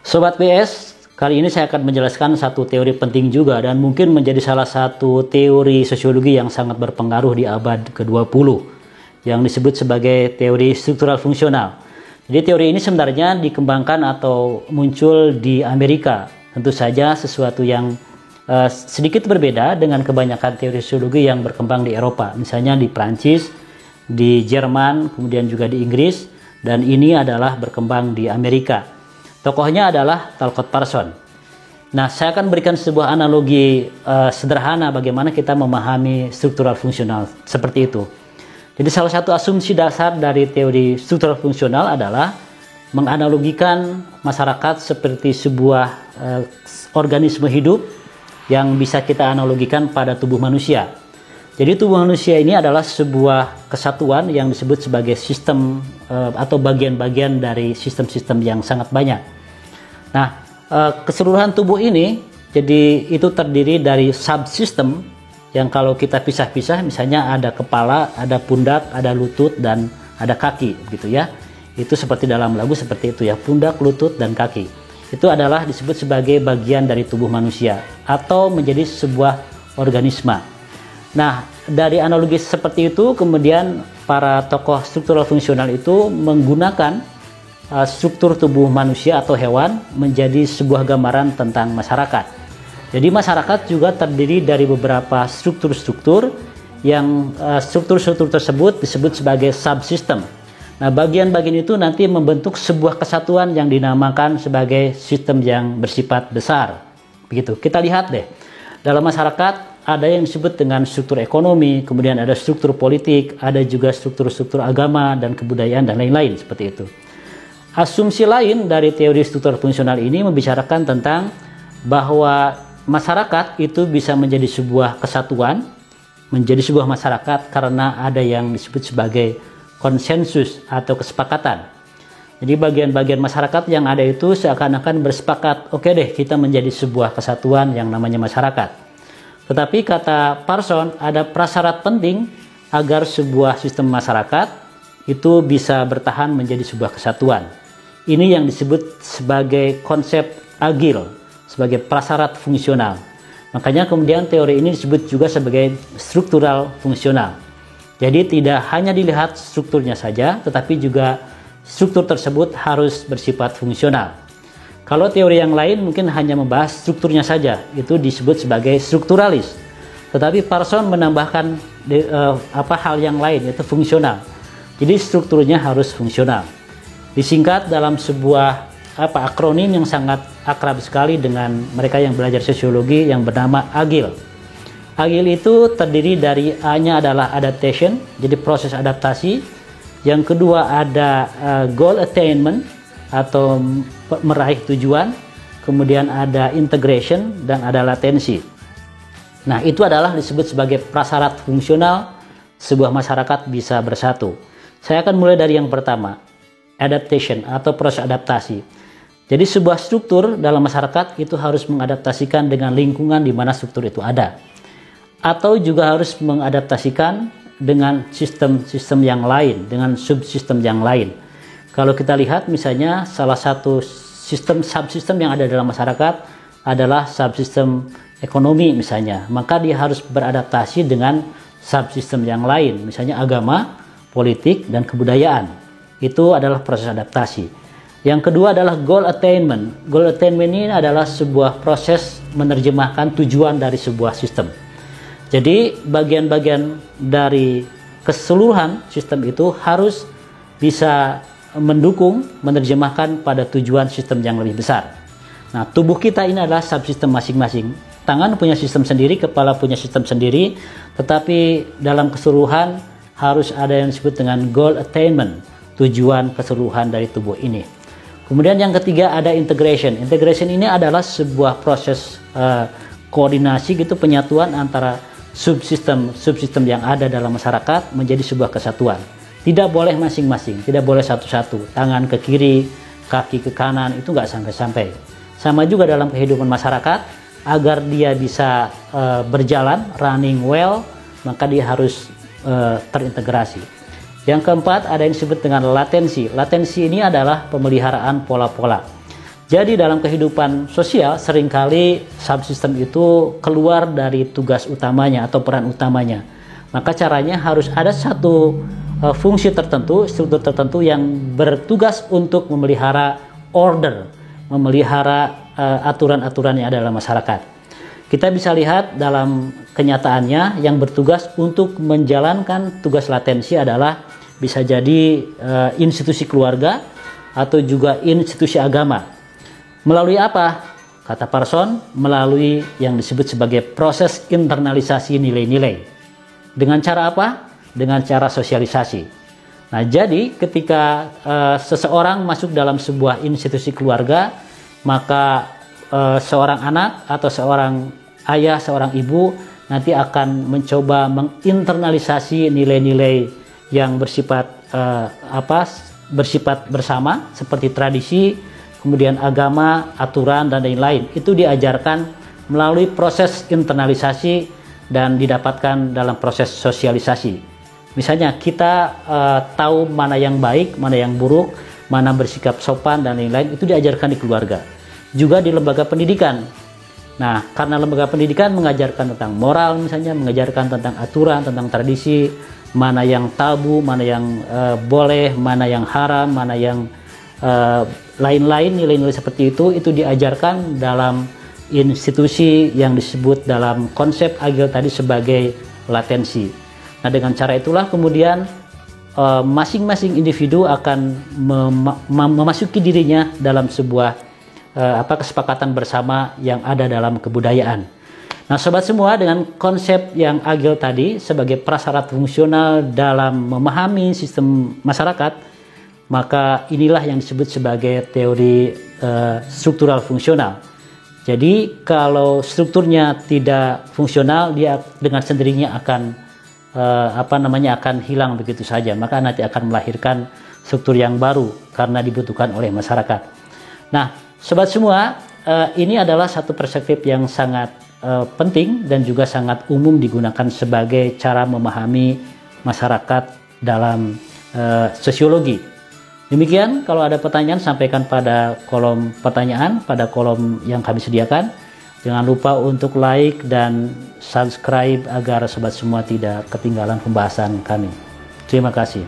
Sobat BS, kali ini saya akan menjelaskan satu teori penting juga dan mungkin menjadi salah satu teori sosiologi yang sangat berpengaruh di abad ke-20 yang disebut sebagai teori struktural fungsional. Jadi teori ini sebenarnya dikembangkan atau muncul di Amerika. Tentu saja sesuatu yang sedikit berbeda dengan kebanyakan teori sosiologi yang berkembang di Eropa. Misalnya di Prancis, di Jerman, kemudian juga di Inggris, dan ini adalah berkembang di Amerika. Tokohnya adalah Talcott Parsons. Nah, saya akan berikan sebuah analogi sederhana bagaimana kita memahami struktural fungsional seperti itu. Jadi salah satu asumsi dasar dari teori struktural fungsional adalah menganalogikan masyarakat seperti sebuah organisme hidup yang bisa kita analogikan pada tubuh manusia. Jadi tubuh manusia ini adalah sebuah kesatuan yang disebut sebagai sistem atau bagian-bagian dari sistem-sistem yang sangat banyak. Nah, keseluruhan tubuh ini jadi itu terdiri dari subsistem yang kalau kita pisah-pisah, misalnya ada kepala, ada pundak, ada lutut, dan ada kaki, gitu ya. Itu seperti dalam lagu seperti itu ya, pundak, lutut, dan kaki. Itu adalah disebut sebagai bagian dari tubuh manusia atau menjadi sebuah organisme. Nah, dari analogi seperti itu kemudian para tokoh struktural fungsional itu menggunakan struktur tubuh manusia atau hewan menjadi sebuah gambaran tentang masyarakat. Jadi masyarakat juga terdiri dari beberapa struktur-struktur yang struktur-struktur tersebut disebut sebagai subsistem. Nah, bagian-bagian itu nanti membentuk sebuah kesatuan yang dinamakan sebagai sistem yang bersifat besar. Begitu. Kita lihat deh. Dalam masyarakat ada yang disebut dengan struktur ekonomi, kemudian ada struktur politik, ada juga struktur-struktur agama dan kebudayaan dan lain-lain seperti itu. Asumsi lain dari teori struktural fungsional ini membicarakan tentang bahwa masyarakat itu bisa menjadi sebuah kesatuan, menjadi sebuah masyarakat karena ada yang disebut sebagai konsensus atau kesepakatan. Jadi bagian-bagian masyarakat yang ada itu seakan-akan bersepakat, oke deh kita menjadi sebuah kesatuan yang namanya masyarakat. Tetapi kata Parsons ada prasyarat penting agar sebuah sistem masyarakat itu bisa bertahan menjadi sebuah kesatuan. Ini yang disebut sebagai konsep agil, sebagai prasyarat fungsional. Makanya kemudian teori ini disebut juga sebagai struktural fungsional. Jadi tidak hanya dilihat strukturnya saja, tetapi juga struktur tersebut harus bersifat fungsional. Kalau teori yang lain mungkin hanya membahas strukturnya saja, itu disebut sebagai strukturalis. Tetapi Parsons menambahkan hal yang lain, yaitu fungsional. Jadi strukturnya harus fungsional. Disingkat dalam sebuah akronim yang sangat akrab sekali dengan mereka yang belajar sosiologi yang bernama AGIL. AGIL itu terdiri dari A-nya adalah adaptation, jadi proses adaptasi. Yang kedua ada goal attainment atau meraih tujuan. Kemudian ada integration dan ada latensi. Nah, itu adalah disebut sebagai prasyarat fungsional sebuah masyarakat bisa bersatu. Saya akan mulai dari yang pertama. Adaptation atau proses adaptasi. Jadi sebuah struktur dalam masyarakat itu harus mengadaptasikan dengan lingkungan di mana struktur itu ada. Atau juga harus mengadaptasikan dengan sistem-sistem yang lain, dengan subsistem yang lain. Kalau kita lihat misalnya salah satu subsistem yang ada dalam masyarakat adalah subsistem ekonomi misalnya. Maka dia harus beradaptasi dengan subsistem yang lain, misalnya agama, politik, dan kebudayaan. Itu adalah proses adaptasi. Yang kedua adalah goal attainment. Goal attainment ini adalah sebuah proses menerjemahkan tujuan dari sebuah sistem. Jadi bagian-bagian dari keseluruhan sistem itu harus bisa mendukung, menerjemahkan pada tujuan sistem yang lebih besar. Nah, tubuh kita ini adalah subsistem masing-masing. Tangan punya sistem sendiri, kepala punya sistem sendiri, tetapi dalam keseluruhan harus ada yang disebut dengan goal attainment, tujuan keseluruhan dari tubuh ini. Kemudian yang ketiga ada integration. Integration ini adalah sebuah proses koordinasi gitu, penyatuan antara subsistem yang ada dalam masyarakat menjadi sebuah kesatuan. Tidak boleh masing-masing, tidak boleh satu-satu, tangan ke kiri, kaki ke kanan, itu nggak sampai-sampai. Sama juga dalam kehidupan masyarakat, agar dia bisa berjalan, running well, maka dia harus terintegrasi. Yang keempat ada yang disebut dengan latensi. Latensi ini adalah pemeliharaan pola-pola. Jadi dalam kehidupan sosial seringkali subsistem itu keluar dari tugas utamanya atau peran utamanya. Maka caranya harus ada satu fungsi tertentu, struktur tertentu yang bertugas untuk memelihara order, memelihara aturan-aturan yang ada dalam masyarakat. Kita bisa lihat dalam kenyataannya yang bertugas untuk menjalankan tugas latensi adalah bisa jadi institusi keluarga atau juga institusi agama. Melalui apa? Kata Parson, melalui yang disebut sebagai proses internalisasi nilai-nilai. Dengan cara apa? Dengan cara sosialisasi. Nah, jadi ketika seseorang masuk dalam sebuah institusi keluarga, maka seorang anak atau seorang ayah, seorang ibu nanti akan mencoba menginternalisasi nilai-nilai yang bersifat bersifat bersama seperti tradisi, kemudian agama, aturan, dan lain-lain. Itu diajarkan melalui proses internalisasi dan didapatkan dalam proses sosialisasi. Misalnya kita tahu mana yang baik, mana yang buruk, mana bersikap sopan, dan lain-lain, itu diajarkan di keluarga. Juga di lembaga pendidikan. Nah, karena lembaga pendidikan mengajarkan tentang moral misalnya, mengajarkan tentang aturan, tentang tradisi, mana yang tabu, mana yang boleh, mana yang haram, mana yang lain-lain, nilai-nilai seperti itu diajarkan dalam institusi yang disebut dalam konsep Agile tadi sebagai latensi. Nah, dengan cara itulah kemudian masing-masing individu akan memasuki dirinya dalam sebuah kesepakatan bersama yang ada dalam kebudayaan. Nah, sobat semua, dengan konsep yang Agile tadi sebagai prasyarat fungsional dalam memahami sistem masyarakat, maka inilah yang disebut sebagai teori struktural fungsional. Jadi kalau strukturnya tidak fungsional, dia dengan sendirinya akan akan hilang begitu saja. Maka nanti akan melahirkan struktur yang baru karena dibutuhkan oleh masyarakat. Nah, sobat semua, ini adalah satu perspektif yang sangat penting dan juga sangat umum digunakan sebagai cara memahami masyarakat dalam sosiologi. Demikian, kalau ada pertanyaan sampaikan pada kolom pertanyaan, pada kolom yang kami sediakan. Jangan lupa untuk like dan subscribe agar sobat semua tidak ketinggalan pembahasan kami. Terima kasih.